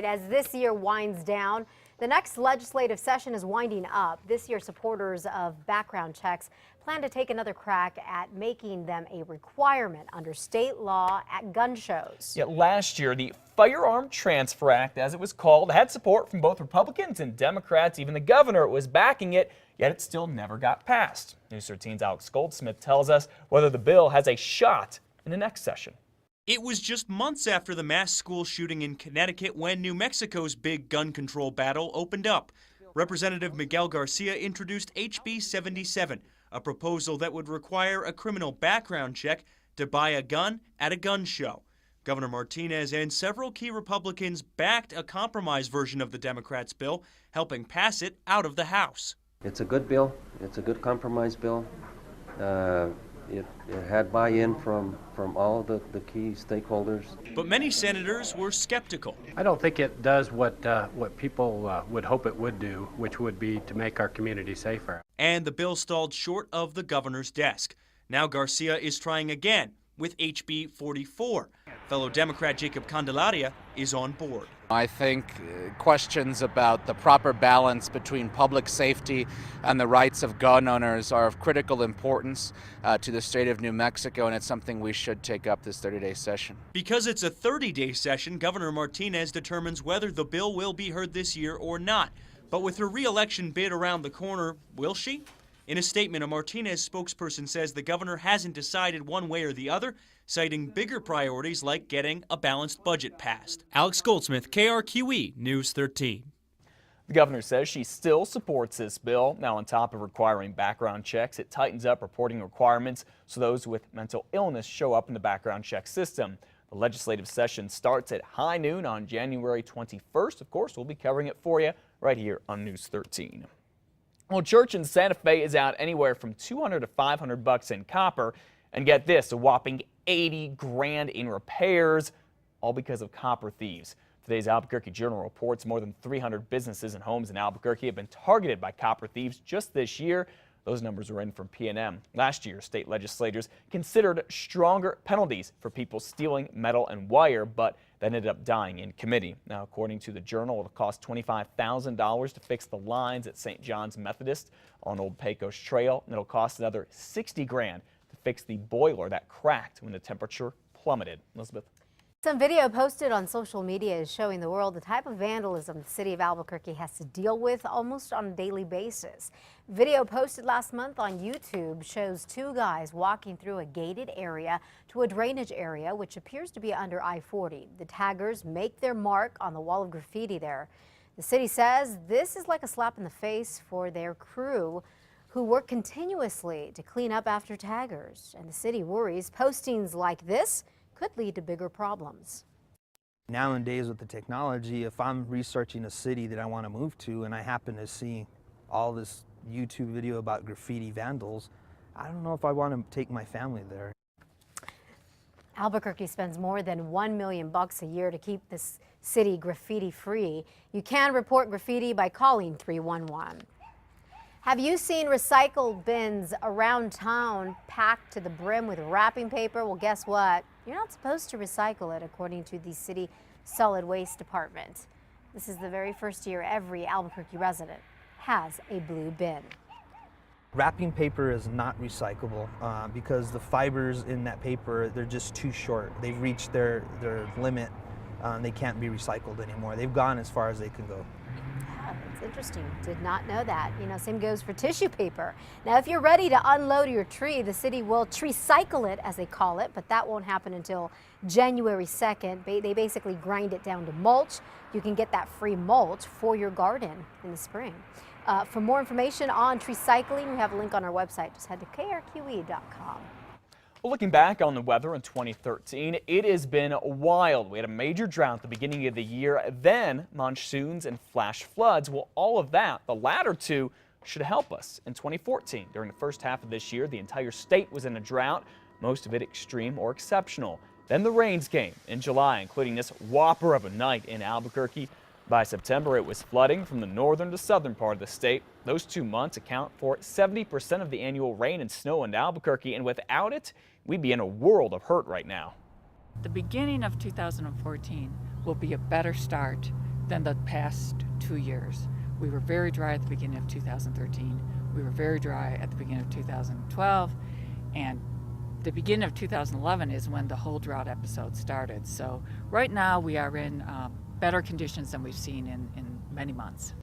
As this year winds down, the next legislative session is winding up. This year, supporters of background checks plan to take another crack at making them a requirement under state law at gun shows. Yet last year, the Firearm Transfer Act, as it was called, had support from both Republicans and Democrats. Even the governor was backing it, yet it still never got passed. News 13's Alex Goldsmith tells us whether the bill has a shot in the next session. It was just months after the mass school shooting in Connecticut when New Mexico's big gun control battle opened up. Representative Miguel Garcia introduced HB 77, a proposal that would require a criminal background check to buy a gun at a gun show. Governor Martinez and several key Republicans backed a compromise version of the Democrats' bill, helping pass it out of the House. It's a good bill. It's a good compromise bill. It had buy-in from all the key stakeholders. But many senators were skeptical. I don't think it does what people would hope it would do, which would be to make our community safer. And the bill stalled short of the governor's desk. Now Garcia is trying again with HB 44. Fellow Democrat Jacob Candelaria is on board. I think questions about the proper balance between public safety and the rights of gun owners are of critical importance to the state of New Mexico, and it's something we should take up this 30-day session. Because it's a 30-day session, Governor Martinez determines whether the bill will be heard this year or not. But with her re-election bid around the corner, will she? In a statement, a Martinez spokesperson says the governor hasn't decided one way or the other, citing bigger priorities like getting a balanced budget passed. Alex Goldsmith, KRQE News 13. The governor says she still supports this bill. Now, on top of requiring background checks, it tightens up reporting requirements so those with mental illness show up in the background check system. The legislative session starts at high noon on January 21st. Of course, we'll be covering it for you right here on News 13. Well, church in Santa Fe is out anywhere from $200 to $500 in copper, and get this, a whopping 80 grand in repairs, all because of copper thieves. Today's Albuquerque Journal reports more than 300 businesses and homes in Albuquerque have been targeted by copper thieves just this year. Those numbers were in from PNM. Last year, state legislators considered stronger penalties for people stealing metal and wire, but that ended up dying in committee. Now, according to the Journal, it'll cost $25,000 to fix the lines at St. John's Methodist on Old Pecos Trail, and it'll cost another 60 grand to fix the boiler that cracked when the temperature plummeted. Elizabeth. Some video posted on social media is showing the world the type of vandalism the city of Albuquerque has to deal with almost on a daily basis. Video posted last month on YouTube shows two guys walking through a gated area to a drainage area which appears to be under I-40. The taggers make their mark on the wall of graffiti there. The city says this is like a slap in the face for their crew who work continuously to clean up after taggers. And the city worries postings like this could lead to bigger problems. Nowadays with the technology, if I'm researching a city that I want to move to and I happen to see all this YouTube video about graffiti vandals, I don't know if I want to take my family there. Albuquerque spends more than $1 million a year to keep this city graffiti free. You can report graffiti by calling 311. Have you seen recycled bins around town packed to the brim with wrapping paper? Well, guess what? You're not supposed to recycle it, according to the city solid waste department. This is the very first year every Albuquerque resident has a blue bin. Wrapping paper is not recyclable because the fibers in that paper, they're just too short. They've reached their limit. They can't be recycled anymore. They've gone as far as they can go. It's interesting. Did not know that. You know, same goes for tissue paper. Now, if you're ready to unload your tree, the city will tree-cycle it, as they call it, but that won't happen until January 2nd. They basically grind it down to mulch. You can get that free mulch for your garden in the spring. For more information on tree cycling, we have a link on our website. Just head to krqe.com. Well, looking back on the weather in 2013, it has been wild. We had a major drought at the beginning of the year, then monsoons and flash floods. Well, all of that, the latter two, should help us in 2014. During the first half of this year, the entire state was in a drought, most of it extreme or exceptional. Then the rains came in July, including this whopper of a night in Albuquerque. By September, it was flooding from the northern to southern part of the state. Those 2 months account for 70% of the annual rain and snow in Albuquerque, and without it, we'd be in a world of hurt right now. The beginning of 2014 will be a better start than the past 2 years. We were very dry at the beginning of 2013. We were very dry at the beginning of 2012, and the beginning of 2011 is when the whole drought episode started. So right now we are in better conditions than we've seen in many months.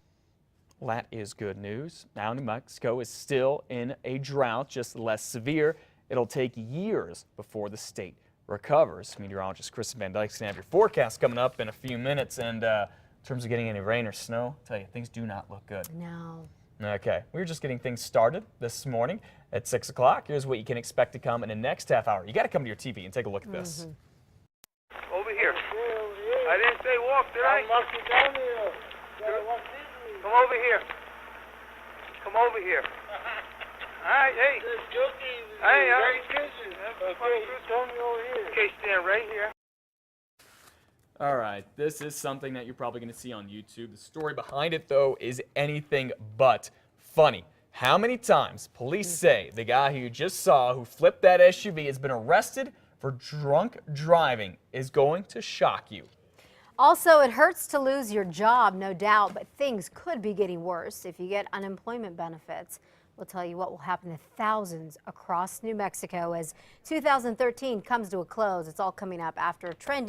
Well, that is good news. Now New Mexico is still in a drought, just less severe. It'll take years before the state recovers. Meteorologist Kristen Van Dyke's going to have your forecast coming up in a few minutes. And in terms of getting any rain or snow, I tell you, things do not look good. No. Okay, we're just getting things started this morning at 6 o'clock. Here's what you can expect to come in the next half hour. You got to come to your TV and take a look at this. Over here. I didn't say walk, did I? Come over here. Come over here. All right, hey. Hey, all right. Okay, stand right here. All right, this is something that you're probably going to see on YouTube. The story behind it, though, is anything but funny. How many times police say the guy who you just saw who flipped that SUV has been arrested for drunk driving is going to shock you. Also, it hurts to lose your job, no doubt, but things could be getting worse if you get unemployment benefits. We'll tell you what will happen to thousands across New Mexico as 2013 comes to a close. It's all coming up after a trendy